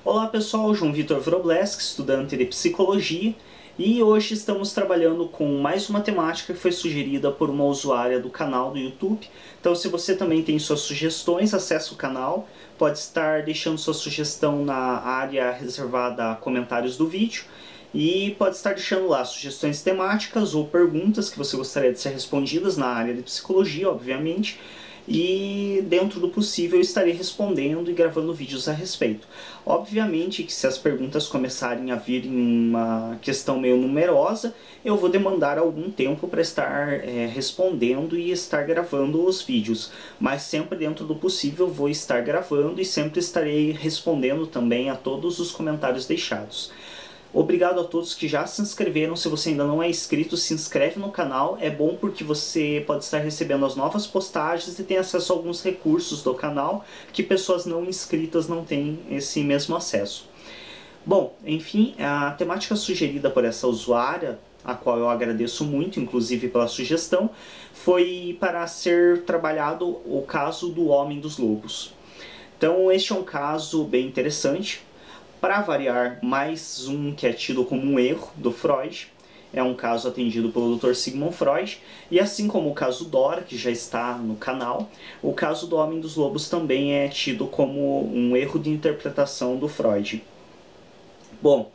Olá pessoal, João Vitor Wrobleski, estudante de Psicologia, e hoje estamos trabalhando com mais uma temática que foi sugerida por uma usuária do canal do YouTube. Então se você também tem suas sugestões, acesse o canal, pode estar deixando sua sugestão na área reservada a comentários do vídeo, e pode estar deixando lá sugestões temáticas ou perguntas que você gostaria de ser respondidas na área de Psicologia, obviamente. E dentro do possível eu estarei respondendo e gravando vídeos a respeito. Obviamente que se as perguntas começarem a vir em uma questão meio numerosa, eu vou demandar algum tempo para estar respondendo e estar gravando os vídeos. Mas sempre dentro do possível vou estar gravando e sempre estarei respondendo também a todos os comentários deixados. Obrigado a todos que já se inscreveram. Se você ainda não é inscrito, se inscreve no canal. É bom porque você pode estar recebendo as novas postagens e tem acesso a alguns recursos do canal que pessoas não inscritas não têm esse mesmo acesso. Bom, enfim, a temática sugerida por essa usuária, a qual eu agradeço muito, inclusive pela sugestão, foi para ser trabalhado o caso do Homem dos Lobos. Então este é um caso bem interessante. Para variar, mais um que é tido como um erro do Freud. É um caso atendido pelo Dr. Sigmund Freud. E assim como o caso Dora, que já está no canal, o caso do Homem dos Lobos também é tido como um erro de interpretação do Freud. Bom,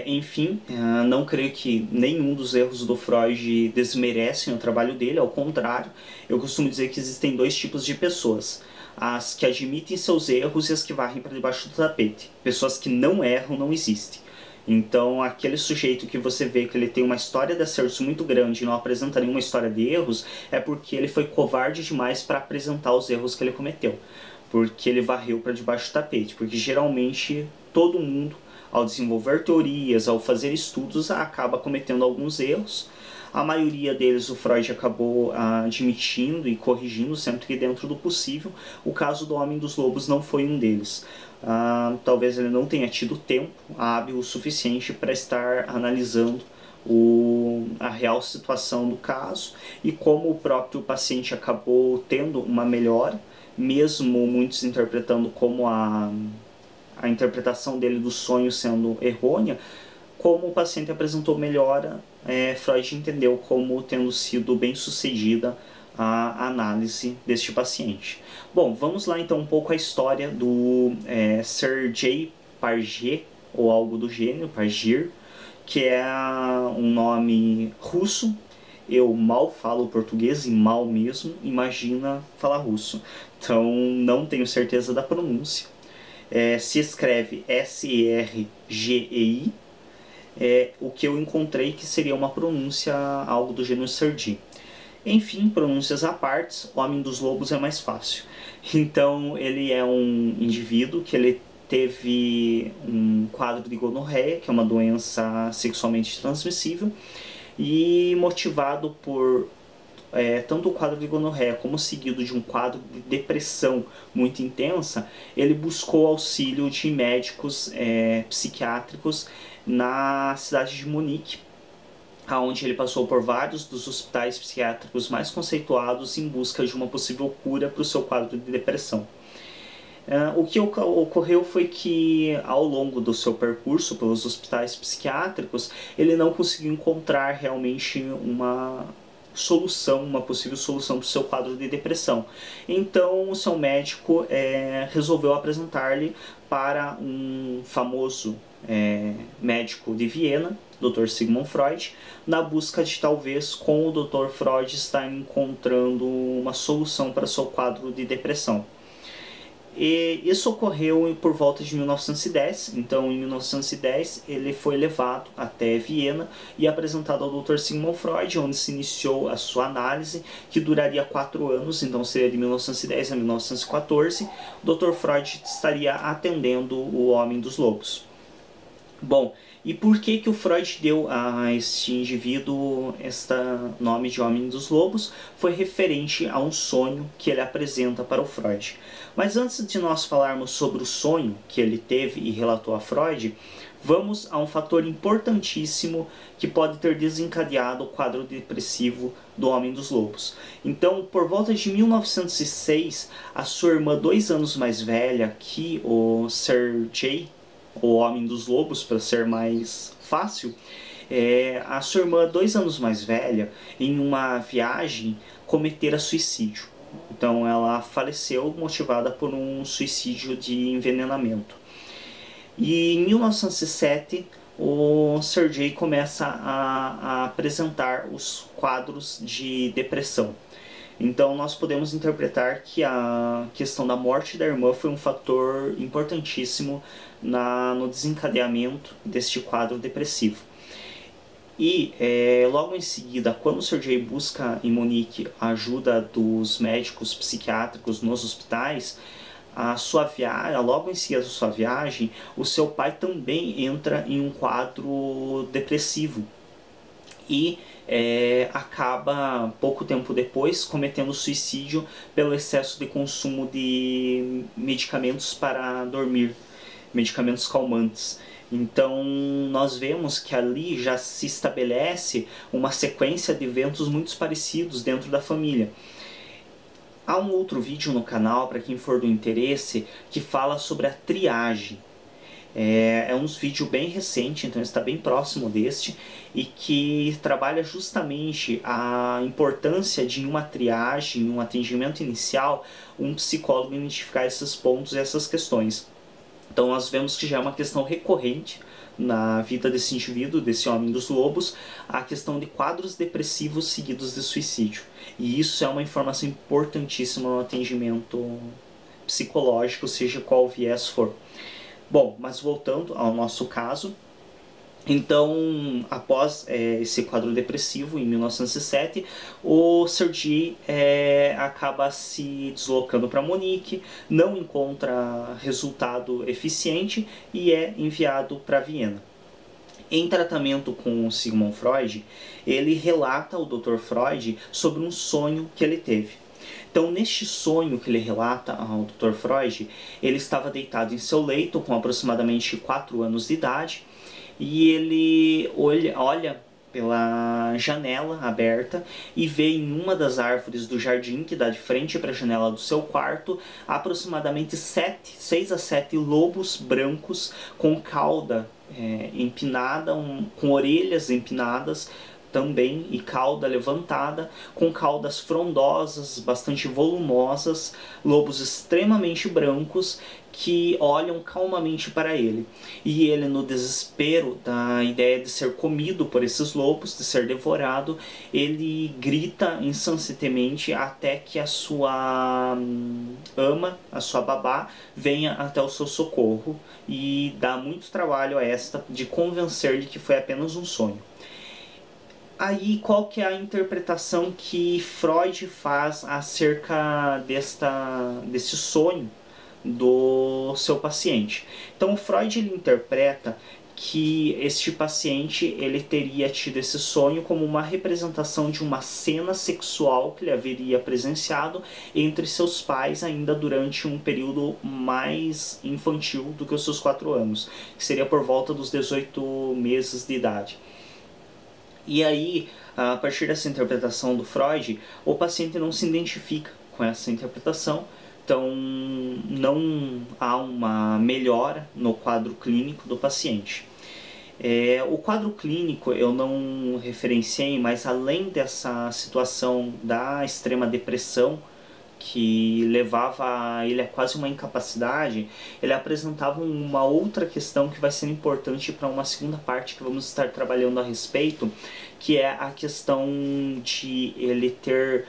enfim, não creio que nenhum dos erros do Freud desmerecem o trabalho dele, ao contrário. Eu costumo dizer que existem dois tipos de pessoas: as que admitem seus erros e as que varrem para debaixo do tapete. Pessoas que não erram não existem. Então, aquele sujeito que você vê que ele tem uma história de acertos muito grande e não apresenta nenhuma história de erros, é porque ele foi covarde demais para apresentar os erros que ele cometeu. Porque ele varreu para debaixo do tapete. Porque geralmente todo mundo, ao desenvolver teorias, ao fazer estudos, acaba cometendo alguns erros. A maioria deles o Freud acabou admitindo e corrigindo sempre que dentro do possível. O caso do Homem dos Lobos não foi um deles. Talvez ele não tenha tido tempo hábil o suficiente para estar analisando a real situação do caso e como o próprio paciente acabou tendo uma melhora, mesmo muitos interpretando como a interpretação dele do sonho sendo errônea. Como o paciente apresentou melhora, Freud entendeu como tendo sido bem sucedida a análise deste paciente. Bom, vamos lá então um pouco a história do Sergei Parge, ou algo do gênero, Pargir, que é um nome russo. Eu mal falo português, e mal mesmo, imagina falar russo. Então não tenho certeza da pronúncia. Se escreve S-E-R-G-E-I. O que eu encontrei que seria uma pronúncia algo do gênero Sergi. Enfim, pronúncias à parte, Homem dos Lobos é mais fácil. Então ele é um indivíduo que ele teve um quadro de gonorreia, que é uma doença sexualmente transmissível, e motivado por tanto o quadro de gonorreia como seguido de um quadro de depressão muito intensa, ele buscou auxílio de médicos psiquiátricos na cidade de Munique, onde ele passou por vários dos hospitais psiquiátricos mais conceituados em busca de uma possível cura para o seu quadro de depressão. O que ocorreu foi que, ao longo do seu percurso pelos hospitais psiquiátricos, ele não conseguiu encontrar realmente uma possível solução para o seu quadro de depressão. Então o seu médico resolveu apresentar-lhe para um famoso médico de Viena, Dr. Sigmund Freud, na busca de talvez com o Dr. Freud estar encontrando uma solução para seu quadro de depressão. E isso ocorreu por volta de 1910, então em 1910 ele foi levado até Viena e apresentado ao Dr. Sigmund Freud, onde se iniciou a sua análise, que duraria 4 anos, então seria de 1910 a 1914. O Dr. Freud estaria atendendo o Homem dos Lobos. Bom, e por que o Freud deu a este indivíduo este nome de Homem dos Lobos? Foi referente a um sonho que ele apresenta para o Freud. Mas antes de nós falarmos sobre o sonho que ele teve e relatou a Freud, vamos a um fator importantíssimo que pode ter desencadeado o quadro depressivo do Homem dos Lobos. Então, por volta de 1906, a sua irmã 2 anos mais velha que o Sergei O Homem dos Lobos, para ser mais fácil, a sua irmã, 2 anos mais velha, em uma viagem, cometera suicídio. Então ela faleceu motivada por um suicídio de envenenamento. E em 1907, o Sergei começa a apresentar os quadros de depressão. Então nós podemos interpretar que a questão da morte da irmã foi um fator importantíssimo no desencadeamento deste quadro depressivo. E logo em seguida, quando o Sergei busca em Munique a ajuda dos médicos psiquiátricos nos hospitais, logo em seguida da sua viagem, o seu pai também entra em um quadro depressivo e acaba pouco tempo depois cometendo suicídio pelo excesso de consumo de medicamentos para dormir, medicamentos calmantes. Então nós vemos que ali já se estabelece uma sequência de eventos muito parecidos dentro da família. Há um outro vídeo no canal, para quem for do interesse, que fala sobre a triagem. É um vídeo bem recente, então está bem próximo deste, e que trabalha justamente a importância de uma triagem, um atendimento inicial, um psicólogo identificar esses pontos e essas questões. Então nós vemos que já é uma questão recorrente na vida desse indivíduo, desse Homem dos Lobos, a questão de quadros depressivos seguidos de suicídio. E isso é uma informação importantíssima no atendimento psicológico, seja qual viés for. Bom, mas voltando ao nosso caso, então, após esse quadro depressivo, em 1907, o Sergei acaba se deslocando para Munique, não encontra resultado eficiente e é enviado para Viena. Em tratamento com o Sigmund Freud, ele relata ao Dr. Freud sobre um sonho que ele teve. Então, neste sonho que ele relata ao Dr. Freud, ele estava deitado em seu leito com aproximadamente 4 anos de idade, e ele olha pela janela aberta e vê em uma das árvores do jardim, que dá de frente para a janela do seu quarto, aproximadamente 6 a 7 lobos brancos com cauda empinada, com orelhas empinadas também e cauda levantada, com caudas frondosas, bastante volumosas, lobos extremamente brancos que olham calmamente para ele. E ele, no desespero da ideia de ser comido por esses lobos, de ser devorado, ele grita incessantemente até que a sua ama, a sua babá, venha até o seu socorro, e dá muito trabalho a esta de convencer-lhe que foi apenas um sonho. Aí, qual que é a interpretação que Freud faz acerca desse sonho do seu paciente? Então, Freud ele interpreta que este paciente ele teria tido esse sonho como uma representação de uma cena sexual que ele haveria presenciado entre seus pais ainda durante um período mais infantil do que os seus 4 anos, que seria por volta dos 18 meses de idade. E aí, a partir dessa interpretação do Freud, o paciente não se identifica com essa interpretação, então não há uma melhora no quadro clínico do paciente. O quadro clínico eu não referenciei, mas além dessa situação da extrema depressão, que levava ele a quase uma incapacidade, ele apresentava uma outra questão que vai ser importante para uma segunda parte que vamos estar trabalhando a respeito, que é a questão de ele ter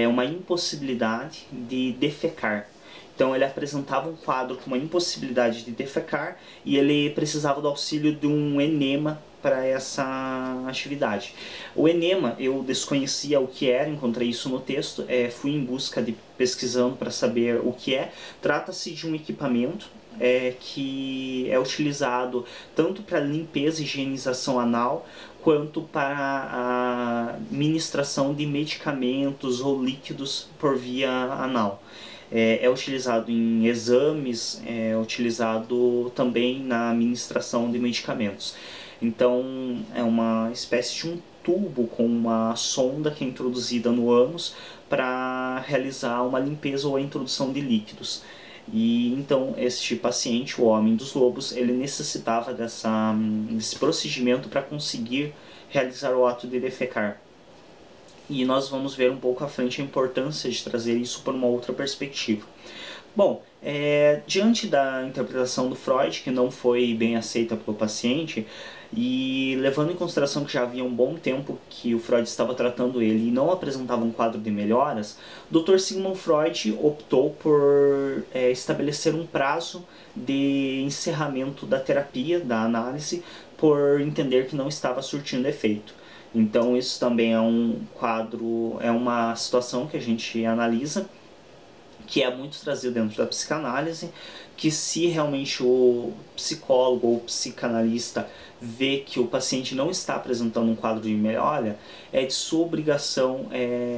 uma impossibilidade de defecar. Então ele apresentava um quadro com uma impossibilidade de defecar e ele precisava do auxílio de um enema para essa atividade. O enema eu desconhecia o que era, encontrei isso no texto, fui em busca de pesquisando para saber o que é. Trata-se de um equipamento que é utilizado tanto para limpeza e higienização anal, quanto para a ministração de medicamentos ou líquidos por via anal. É utilizado em exames, é utilizado também na administração de medicamentos. Então é uma espécie de um tubo com uma sonda que é introduzida no ânus para realizar uma limpeza ou a introdução de líquidos. E então este paciente, o homem dos lobos, ele necessitava desse procedimento para conseguir realizar o ato de defecar. E nós vamos ver um pouco à frente a importância de trazer isso por uma outra perspectiva. Bom, diante da interpretação do Freud, que não foi bem aceita pelo paciente, e levando em consideração que já havia um bom tempo que o Freud estava tratando ele e não apresentava um quadro de melhoras, o Dr. Sigmund Freud optou por estabelecer um prazo de encerramento da terapia, da análise, por entender que não estava surtindo efeito. Então isso também é um quadro, é uma situação que a gente analisa, que é muito trazido dentro da psicanálise, que se realmente o psicólogo ou psicanalista vê que o paciente não está apresentando um quadro de melhora, é de sua obrigação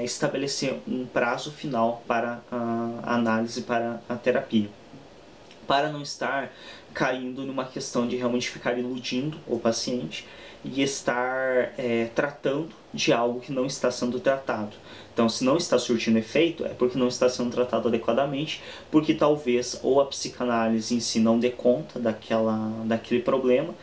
estabelecer um prazo final para a análise, para a terapia, para não estar caindo numa questão de realmente ficar iludindo o paciente e estar tratando de algo que não está sendo tratado. Então, se não está surtindo efeito, é porque não está sendo tratado adequadamente, porque talvez ou a psicanálise em si não dê conta daquele problema,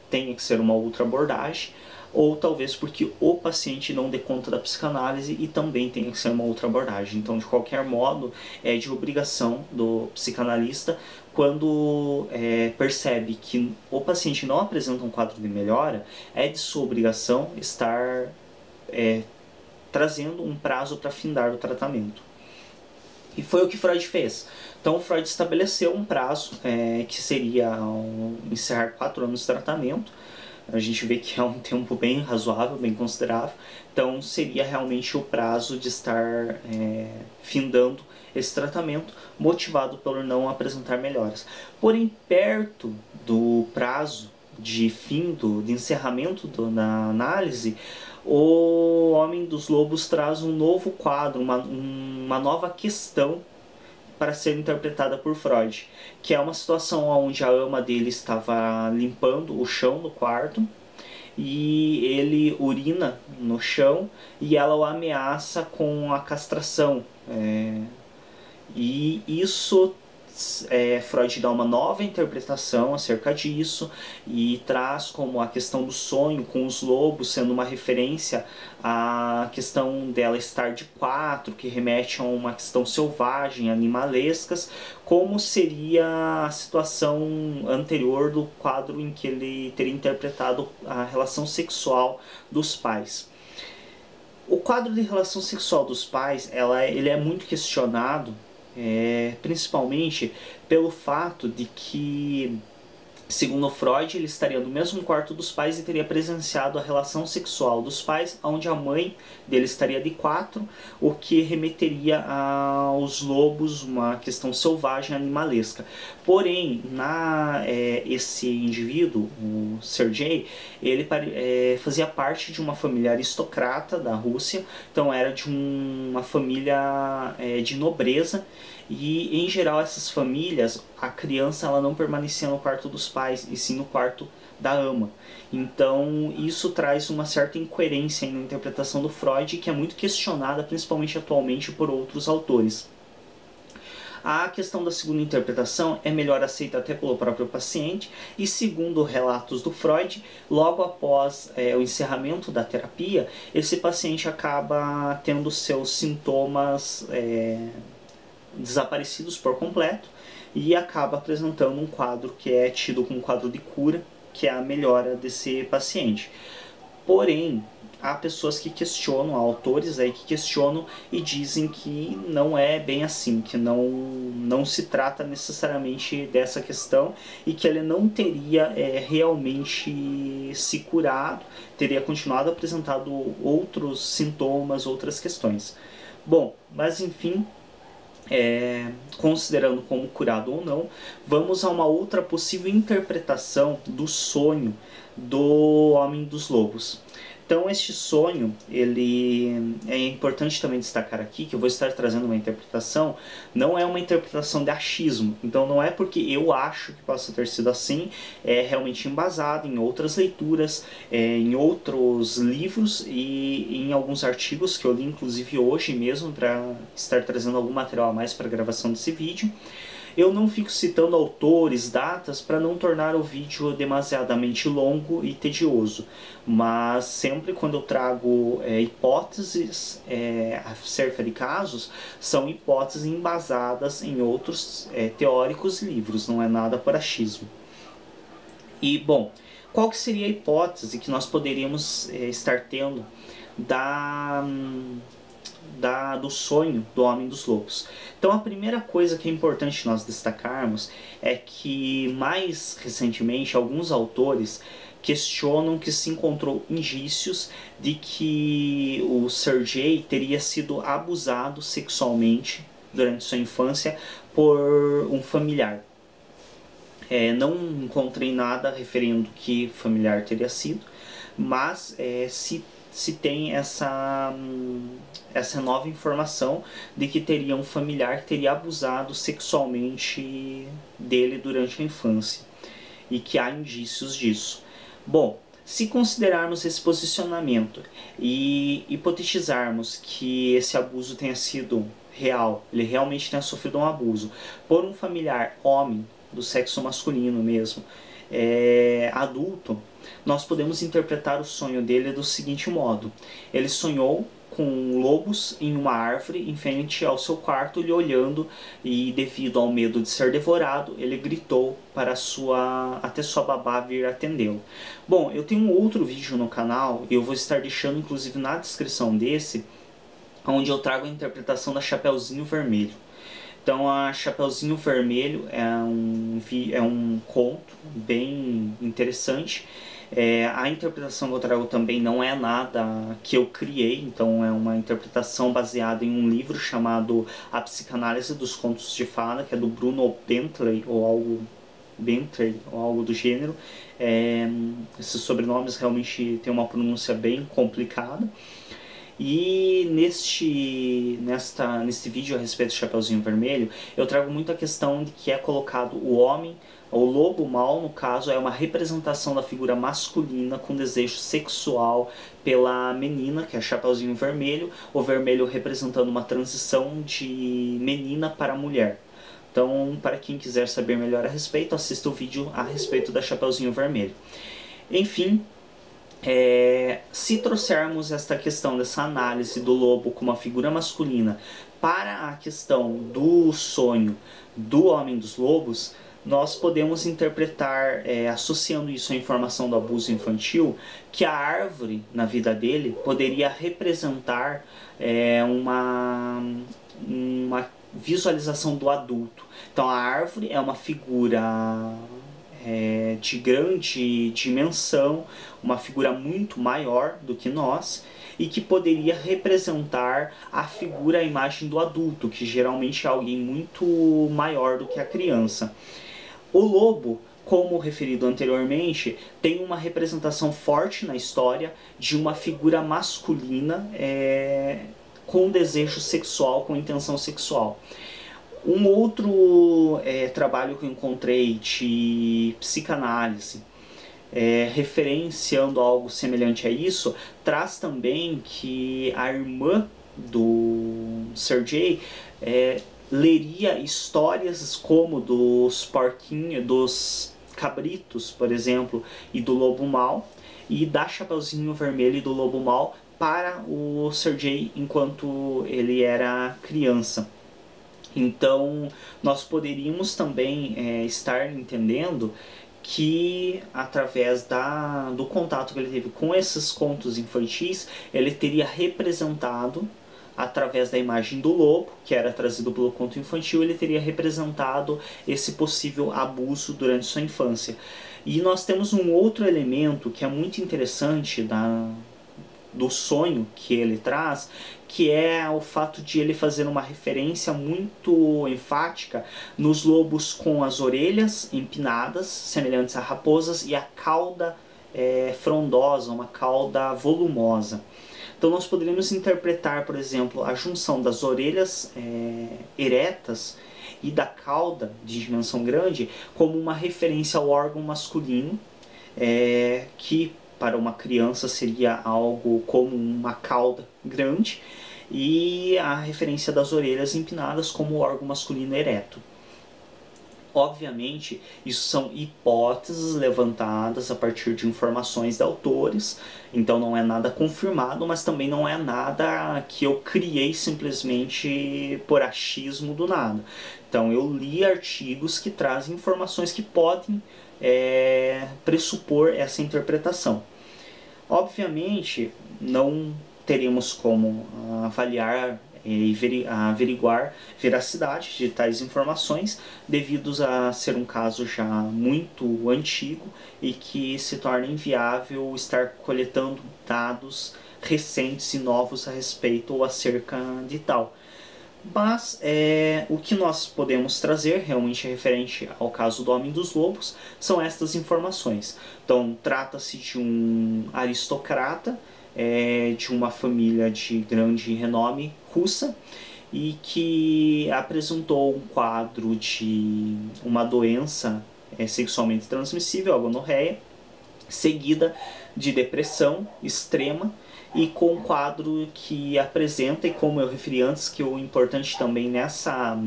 tenha que ser uma outra abordagem, ou talvez porque o paciente não dê conta da psicanálise e também tenha que ser uma outra abordagem. Então, de qualquer modo, é de obrigação do psicanalista, quando percebe que o paciente não apresenta um quadro de melhora, é de sua obrigação estar trazendo um prazo para findar o tratamento. E foi o que Freud fez. Então, Freud estabeleceu um prazo que seria encerrar 4 anos de tratamento. A gente vê que é um tempo bem razoável, bem considerável. Então, seria realmente o prazo de estar findando esse tratamento, motivado por não apresentar melhoras. Porém, perto do prazo de de encerramento da análise, o Homem dos Lobos traz um novo quadro, uma nova questão para ser interpretada por Freud, que é uma situação onde a ama dele estava limpando o chão do quarto e ele urina no chão e ela o ameaça com a castração. E isso Freud dá uma nova interpretação acerca disso e traz como a questão do sonho com os lobos sendo uma referência à questão dela estar de 4, que remete a uma questão selvagem, animalescas, como seria a situação anterior do quadro em que ele teria interpretado a relação sexual dos pais. O quadro de relação sexual dos pais, ele é muito questionado, principalmente pelo fato de que, segundo Freud, ele estaria no mesmo quarto dos pais e teria presenciado a relação sexual dos pais, onde a mãe dele estaria de 4, o que remeteria aos lobos, uma questão selvagem, animalesca. Porém, esse indivíduo, o Sergei, ele fazia parte de uma família aristocrata da Rússia, então era de uma família de nobreza. E em geral essas famílias, a criança ela não permanecia no quarto dos pais, e sim no quarto da ama. Então isso traz uma certa incoerência na interpretação do Freud, que é muito questionada, principalmente atualmente, por outros autores. A questão da segunda interpretação é melhor aceita até pelo próprio paciente, e segundo relatos do Freud, logo após o encerramento da terapia, esse paciente acaba tendo seus sintomas desaparecidos por completo e acaba apresentando um quadro que é tido como um quadro de cura, que é a melhora desse paciente. Porém, há pessoas que questionam, há autores aí que questionam e dizem que não é bem assim, que não se trata necessariamente dessa questão e que ele não teria realmente se curado, teria continuado apresentando outros sintomas, outras questões. Bom, mas enfim, considerando como curado ou não, vamos a uma outra possível interpretação do sonho do Homem dos Lobos. Então este sonho, ele é importante também destacar aqui que eu vou estar trazendo uma interpretação, não é uma interpretação de achismo, então não é porque eu acho que possa ter sido assim, é realmente embasado em outras leituras, em outros livros e em alguns artigos que eu li inclusive hoje mesmo para estar trazendo algum material a mais para a gravação desse vídeo. Eu não fico citando autores, datas, para não tornar o vídeo demasiadamente longo e tedioso, mas sempre quando eu trago hipóteses acerca de casos, são hipóteses embasadas em outros teóricos livros, não é nada por achismo. E, bom, qual que seria a hipótese que nós poderíamos estar tendo do sonho do Homem dos Lobos? Então, a primeira coisa que é importante nós destacarmos é que, mais recentemente, alguns autores questionam que se encontrou indícios de que o Sergei teria sido abusado sexualmente durante sua infância por um familiar. Não encontrei nada referindo que familiar teria sido, mas se tem essa nova informação de que teria um familiar que teria abusado sexualmente dele durante a infância, e que há indícios disso. Bom, se considerarmos esse posicionamento e hipotetizarmos que esse abuso tenha sido real, ele realmente tenha sofrido um abuso por um familiar homem, do sexo masculino mesmo, adulto, nós podemos interpretar o sonho dele do seguinte modo: ele sonhou com lobos em uma árvore em frente ao seu quarto, lhe olhando, e devido ao medo de ser devorado, ele gritou para até sua babá vir atendê-lo. Bom, eu tenho um outro vídeo no canal, e eu vou estar deixando inclusive na descrição desse, onde eu trago a interpretação da Chapeuzinho Vermelho. Então, a Chapeuzinho Vermelho é um conto bem interessante. A interpretação que eu trago também não é nada que eu criei, então é uma interpretação baseada em um livro chamado A Psicanálise dos Contos de Fada, que é do Bruno Bentley ou algo do gênero. Esses sobrenomes realmente têm uma pronúncia bem complicada. E neste vídeo a respeito do Chapeuzinho Vermelho, eu trago muito a questão de que é colocado o homem, o lobo mau, no caso, é uma representação da figura masculina com desejo sexual pela menina, que é Chapeuzinho Vermelho, o vermelho representando uma transição de menina para mulher. Então, para quem quiser saber melhor a respeito, assista o vídeo a respeito da Chapeuzinho Vermelho. Enfim, se trouxermos esta questão dessa análise do lobo como uma figura masculina para a questão do sonho do Homem dos Lobos, nós podemos interpretar, associando isso à informação do abuso infantil, que a árvore na vida dele poderia representar uma visualização do adulto. Então a árvore é uma figura de grande dimensão, uma figura muito maior do que nós, e que poderia representar a figura, a imagem do adulto, que geralmente é alguém muito maior do que a criança. O lobo, como referido anteriormente, tem uma representação forte na história de uma figura masculina com desejo sexual, com intenção sexual. Um outro trabalho que eu encontrei de psicanálise, referenciando algo semelhante a isso, traz também que a irmã do Sergei leria histórias como dos porquinhos, dos cabritos, por exemplo, e do lobo mau, e da Chapeuzinho Vermelho e do lobo mau para o Sergei enquanto ele era criança. Então, nós poderíamos também estar entendendo que, através do contato que ele teve com esses contos infantis, ele teria representado, através da imagem do lobo, que era trazido pelo conto infantil, ele teria representado esse possível abuso durante sua infância. E nós temos um outro elemento que é muito interessante do sonho que ele traz, que é o fato de ele fazer uma referência muito enfática nos lobos com as orelhas empinadas, semelhantes a raposas, e a cauda frondosa, uma cauda volumosa. Então nós poderíamos interpretar, por exemplo, a junção das orelhas eretas e da cauda de dimensão grande como uma referência ao órgão masculino, que para uma criança seria algo como uma cauda grande, e a referência das orelhas empinadas como o órgão masculino ereto. Obviamente, isso são hipóteses levantadas a partir de informações de autores, então não é nada confirmado, mas também não é nada que eu criei simplesmente por achismo do nada. Então eu li artigos que trazem informações que podem pressupor essa interpretação. Obviamente, não teríamos como avaliar e averiguar veracidade de tais informações, devido a ser um caso já muito antigo e que se torna inviável estar coletando dados recentes e novos a respeito ou acerca de tal. Mas o que nós podemos trazer, realmente referente ao caso do Homem dos Lobos, são estas informações. Então, trata-se de um aristocrata, de uma família de grande renome russa, e que apresentou um quadro de uma doença sexualmente transmissível, a gonorreia, seguida de depressão extrema, e com um quadro que apresenta, e como eu referi antes, que o importante também nessa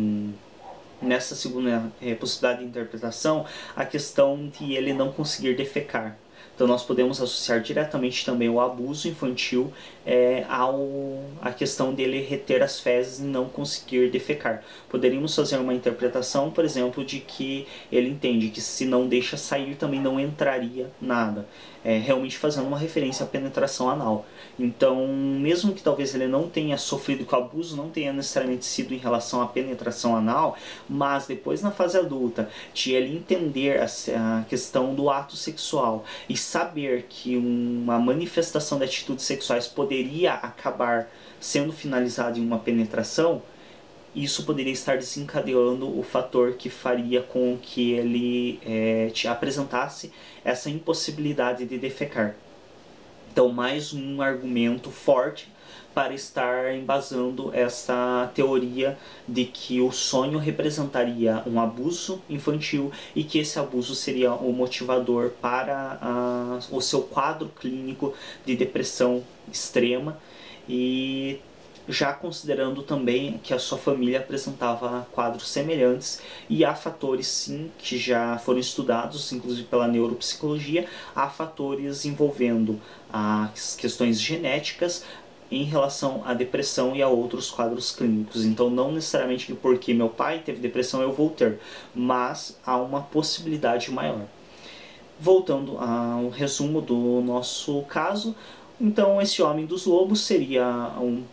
segunda possibilidade de interpretação, a questão de ele não conseguir defecar. Então nós podemos associar diretamente também o abuso infantil à questão dele reter as fezes e não conseguir defecar. Poderíamos fazer uma interpretação, por exemplo, de que ele entende que se não deixa sair também não entraria nada, realmente fazendo uma referência à penetração anal. Então, mesmo que talvez ele não tenha sofrido com o abuso, não tenha necessariamente sido em relação à penetração anal, mas depois na fase adulta, de ele entender a questão do ato sexual e saber que uma manifestação de atitudes sexuais poderia acabar sendo finalizada em uma penetração, isso poderia estar desencadeando o fator que faria com que ele te apresentasse essa impossibilidade de defecar. Então, mais um argumento forte para estar embasando essa teoria de que o sonho representaria um abuso infantil e que esse abuso seria o motivador para o seu quadro clínico de depressão extrema, e já considerando também que a sua família apresentava quadros semelhantes, e há fatores sim que já foram estudados, inclusive pela neuropsicologia, há fatores envolvendo as questões genéticas em relação à depressão e a outros quadros clínicos. Então não necessariamente porque meu pai teve depressão eu vou ter, mas há uma possibilidade maior. Voltando ao resumo do nosso caso, então esse Homem dos Lobos seria um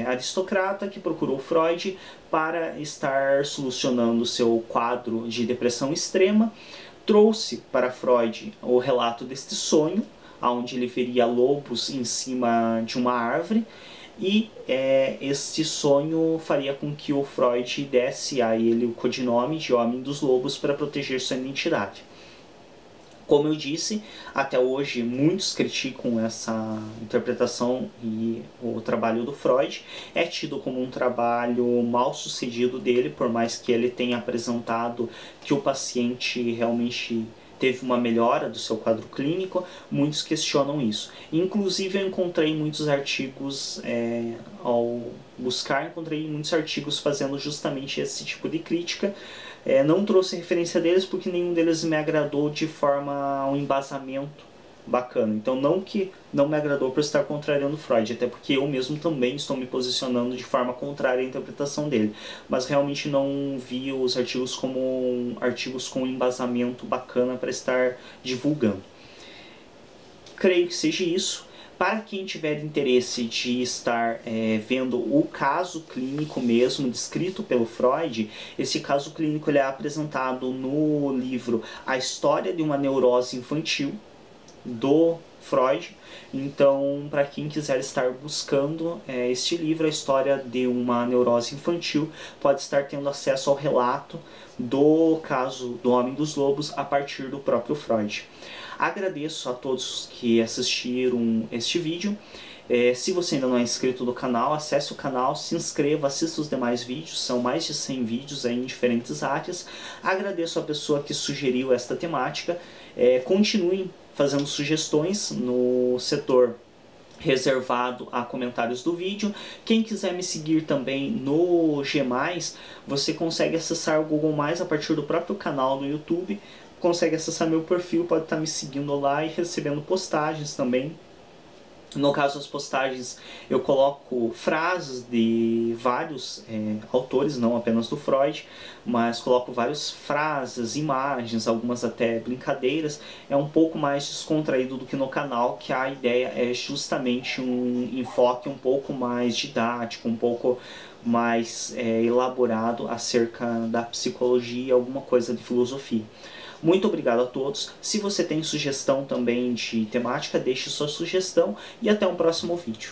aristocrata que procurou Freud para estar solucionando seu quadro de depressão extrema, trouxe para Freud o relato deste sonho, onde ele veria lobos em cima de uma árvore, e este sonho faria com que o Freud desse a ele o codinome de Homem dos Lobos para proteger sua identidade. Como eu disse, até hoje muitos criticam essa interpretação e o trabalho do Freud. É tido como um trabalho mal sucedido dele, por mais que ele tenha apresentado que o paciente realmente teve uma melhora do seu quadro clínico. Muitos questionam isso. Inclusive eu encontrei muitos artigos, ao buscar, encontrei muitos artigos fazendo justamente esse tipo de crítica. Não trouxe referência deles porque nenhum deles me agradou de forma um embasamento bacana. Então não que não me agradou por estar contrariando Freud, até porque eu mesmo também estou me posicionando de forma contrária à interpretação dele, mas realmente não vi os artigos como artigos com embasamento bacana para estar divulgando. Creio que seja isso. Para quem tiver interesse de estar vendo o caso clínico mesmo descrito pelo Freud, esse caso clínico ele é apresentado no livro A História de uma Neurose Infantil, do Freud. Então, para quem quiser estar buscando este livro, A História de uma Neurose Infantil, pode estar tendo acesso ao relato do caso do Homem dos Lobos a partir do próprio Freud. Agradeço a todos que assistiram este vídeo. Se você ainda não é inscrito no canal, acesse o canal, se inscreva, assista os demais vídeos, são mais de 100 vídeos aí em diferentes áreas. Agradeço a pessoa que sugeriu esta temática. Continuem fazendo sugestões no setor reservado a comentários do vídeo. Quem quiser me seguir também no G+, você consegue acessar o Google+, a partir do próprio canal no YouTube, consegue acessar meu perfil, pode estar me seguindo lá e recebendo postagens também. No caso das postagens, eu coloco frases de vários autores, não apenas do Freud, mas coloco várias frases, imagens, algumas até brincadeiras. É um pouco mais descontraído do que no canal, que a ideia é justamente um enfoque um pouco mais didático, um pouco mais elaborado acerca da psicologia, alguma coisa de filosofia. Muito obrigado a todos. Se você tem sugestão também de temática, deixe sua sugestão e até um próximo vídeo.